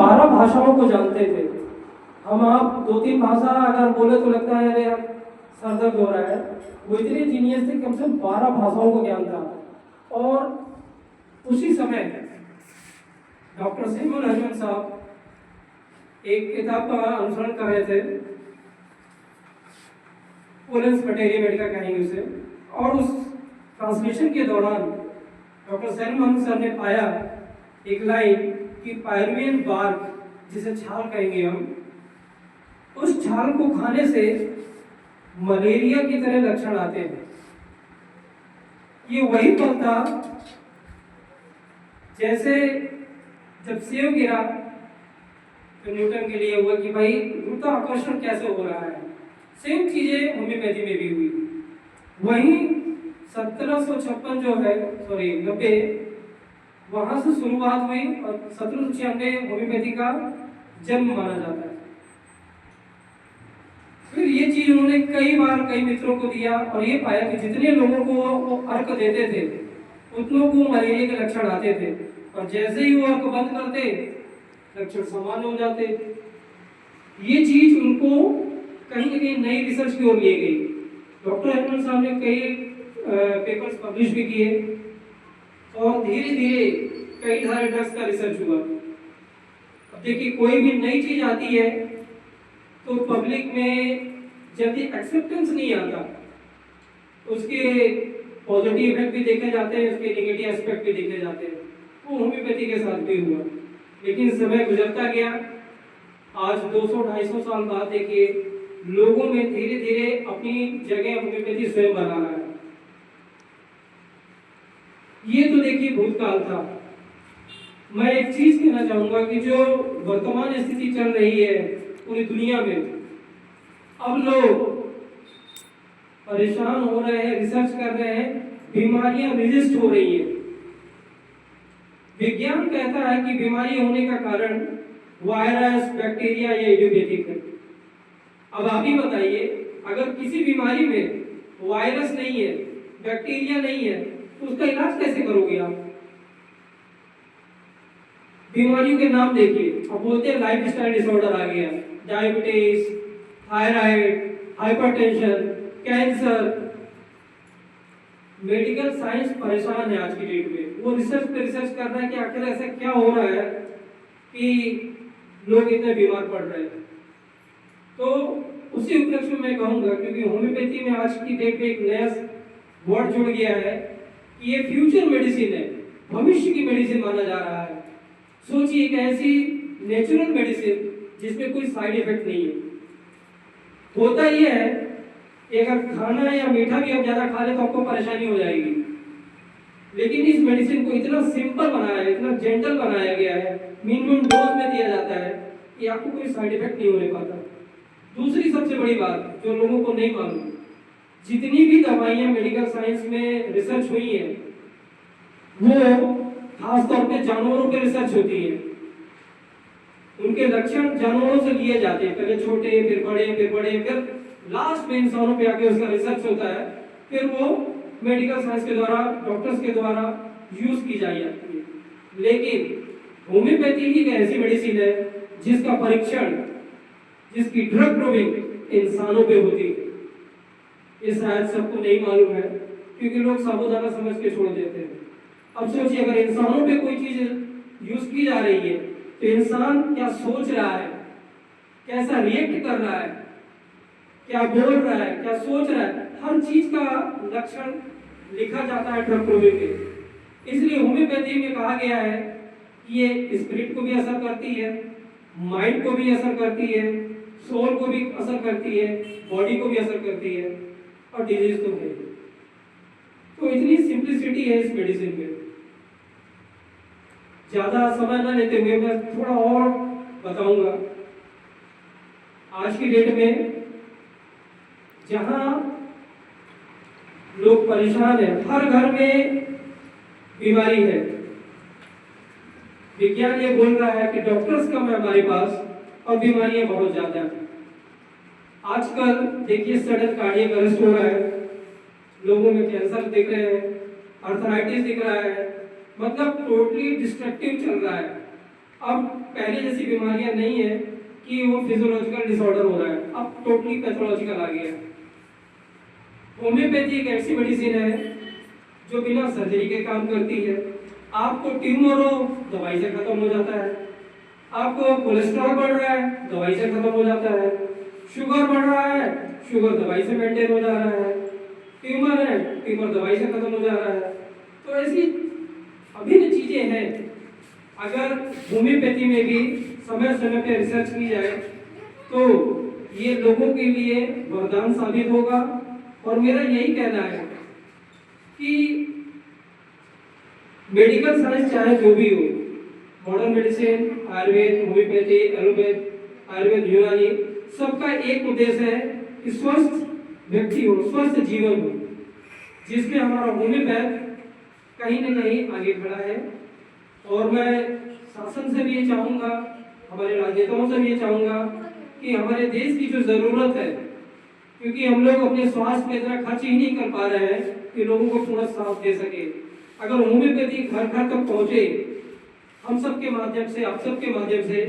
12 भाषाओं को जानते थे। हम आप 2-3 भाषा अगर बोले तो लगता है अरे यार सर दर्द हो रहा है। वो इतने जीनियस थे, कम से कम 12 भाषाओं को ज्ञान था। और उसी समय डॉक्टर सैमुअल हजमन साहब एक किताब का अनुसरण कर रहे थे, पोलेंस मटेरिया मेडिका कहेंगे उसे, और उस ट्रांसलेशन के दौरान डॉक्टर सैमुअल सर ने पाया एक लाइन कि पायरुवियन बार्क, जिसे छाल कहेंगे हम, उस छाल को खाने से मलेरिया की तरह लक्षण आते हैं। ये वही पल था जैसे जब सेव गिरा तो न्यूटन के लिए हुआ कि भाई गुरुत्वाकर्षण कैसे हो रहा है। सेम चीजें होम्योपैथी में भी हुई। वहीं 1756 जो है, सॉरी 90, वहां से शुरुआत हुई और 1796 होम्योपैथी का जन्म माना जाता है। फिर ये चीज उन्होंने कई बार कई मित्रों को दिया और ये पाया कि जितने लोगों को वो अर्क देते थे उतनों को मलेरिया के लक्षण आते थे, और जैसे ही वो अर्क बंद करते लक्षण सामान्य हो जाते। ये चीज उनको कहीं ना कहीं नई रिसर्च की ओर ले गई। डॉक्टर हजमन साहब ने कई पेपर्स पब्लिश भी किए और धीरे धीरे कई सारे ड्रग्स का रिसर्च हुआ। अब देखिए, कोई भी नई चीज आती है तो पब्लिक में जल्दी एक्सेप्टेंस नहीं आता, उसके पॉजिटिव इफेक्ट भी देखे जाते हैं, उसके नेगेटिव एस्पेक्ट भी देखे जाते हैं। वो होम्योपैथी के साथ भी हुआ, लेकिन समय गुजरता गया। आज 200-250 साल बाद देखिए लोगों में धीरे धीरे अपनी जगह होम्योपैथी स्वयं बना रहा है। ये तो देखिए भूतकाल था। मैं एक चीज कहना चाहूंगा कि जो वर्तमान स्थिति चल रही है पूरी दुनिया में, अब लोग परेशान हो रहे हैं, रिसर्च कर रहे हैं, बीमारियां रजिस्ट हो रही हैं। विज्ञान कहता है कि बीमारी होने का कारण वायरस, बैक्टीरिया या इडियोपैथिक है। अब आप ही बताइए, अगर किसी बीमारी में वायरस नहीं है, बैक्टीरिया नहीं है, तो उसका इलाज कैसे करोगे आप? बीमारियों के नाम देखिए। अब बोलते हैं लाइफ स्टाइल डिसऑर्डर आ गया, diabetes, thyroid, hypertension, cancer. Medical science परेशान है आज की डेट में। वो रिसर्च पे रिसर्च कर रहा है कि आखिर ऐसा क्या हो रहा है कि लोग इतने बीमार पड़ रहे हैं। तो उसी उपलक्ष्य में मैं कहूंगा, क्योंकि होम्योपैथी में आज की डेट में एक नया वर्ड जुड़ गया है कि ये फ्यूचर मेडिसिन है, भविष्य की मेडिसिन माना जा रहा है। सोचिए, एक ऐसी नेचुरल मेडिसिन जिसमें कोई साइड इफेक्ट नहीं है। होता यह है कि अगर खाना या मीठा भी आप ज्यादा खा ले तो आपको परेशानी हो जाएगी, लेकिन इस मेडिसिन को इतना सिंपल बनाया है, इतना जेंटल बनाया गया है, मिनिमम डोज में दिया जाता है कि आपको कोई साइड इफेक्ट नहीं होने पाता। दूसरी सबसे बड़ी बात जो लोगों को नहीं मालूम, जितनी भी दवाइयां मेडिकल साइंस में रिसर्च हुई है वो खास तौर पे जानवरों पे रिसर्च होती है। उनके लक्षण जानवरों से लिए जाते हैं, पहले छोटे, फिर बड़े, फिर बड़े, फिर लास्ट में इंसानों पे आके उसका रिसर्च होता है। फिर वो मेडिकल साइंस के द्वारा, डॉक्टर्स के द्वारा यूज की जाती है। लेकिन होम्योपैथी एक ऐसी मेडिसिन है जिसका परीक्षण, जिसकी ड्रग प्रूविंग इंसानों पे होती है। ये शायद सबको नहीं मालूम है, क्योंकि लोग साबुदाना समझ के छोड़ देते हैं। अब सोचिए, अगर इंसानों पे कोई चीज यूज की जा रही है तो इंसान क्या सोच रहा है, कैसा रिएक्ट कर रहा है, क्या बोल रहा है, क्या सोच रहा है, हर चीज का लक्षण लिखा जाता है ड्रग प्रूविंग में। इसलिए होम्योपैथी में कहा गया है कि ये स्पिरिट को भी असर करती है, माइंड को भी असर करती है, सोल को भी असर करती है, बॉडी को भी असर करती है, और डिजीज तो है। तो इतनी सिंप्लिसिटी है इस मेडिसिन में। ज्यादा समय न लेते हुए मैं थोड़ा और बताऊंगा। आज की डेट में जहां लोग परेशान है, हर घर में बीमारी है। विज्ञान ये बोल रहा है कि डॉक्टर्स कम है हमारे पास और बीमारियां बहुत ज्यादा है। आजकल देखिए सडन कार्डियक अरेस्ट हो रहा है, लोगों में कैंसर दिख रहे हैं, अर्थराइटिस दिख रहा है, मतलब टोटली डिस्ट्रक्टिव चल रहा है। अब पहले जैसी बीमारियां नहीं है कि वो फिजियोलॉजिकल डिसऑर्डर हो रहा है, अब टोटली पैथोलॉजिकल आ गया है। होम्योपैथी एक ऐसी मेडिसिन है जो बिना सर्जरी के काम करती है। आपको ट्यूमर हो, दवाई से खत्म हो जाता है। आपको कोलेस्ट्रॉल बढ़ रहा है, दवाई से खत्म हो जाता है। शुगर बढ़ रहा है, शुगर दवाई से मेंटेन हो जा रहा है। ट्यूमर है, ट्यूमर दवाई से खत्म हो जा रहा है। तो ऐसी अभिन्न चीजें हैं। अगर होम्योपैथी में भी समय समय पर रिसर्च की जाए तो ये लोगों के लिए वरदान साबित होगा। और मेरा यही कहना है कि मेडिकल साइंस चाहे जो भी हो, modern medicine, Ayurveda, homeopathy, allopath, Ayurveda, यूनानी, सबका एक उद्देश्य है कि स्वस्थ व्यक्ति हो, स्वस्थ जीवन हो, जिसमें हमारा होम्योपैथ कहीं न कहीं आगे खड़ा है। और मैं शासन से भी ये चाहूँगा, हमारे राजनेताओं से भी ये चाहूँगा कि हमारे देश की जो ज़रूरत है, क्योंकि हम लोग अपने स्वास्थ्य पे इतना खर्च ही नहीं कर पा रहे हैं कि लोगों को पूरा साथ दे सके। अगर होम्योपैथी घर घर तक पहुँचे हम सब के माध्यम से, आप सब के माध्यम से,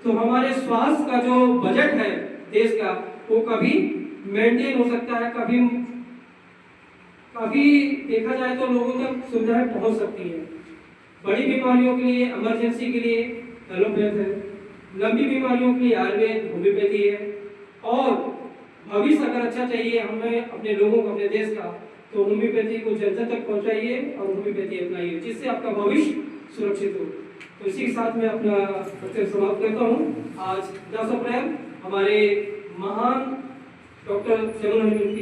तो हमारे स्वास्थ्य का जो बजट है देश का, वो कभी मेंटेन हो सकता है, कभी देखा जाए तो लोगों तक सुविधाएं पहुंच सकती है। बड़ी बीमारियों के लिए, इमरजेंसी के लिए एलोपैथ है, लंबी बीमारियों के लिए आयुर्वेद, होम्योपैथी है। और भविष्य अगर अच्छा चाहिए हमें अपने लोगों को, अपने देश का, तो होम्योपैथी को जन जन तक पहुंचाइए और होम्योपैथी अपनाइए, जिससे आपका भविष्य सुरक्षित हो। तो इसी के साथ मैं अपना वक्तव्य समाप्त करता हूँ। आज 10 अप्रैल हमारे महान डॉक्टर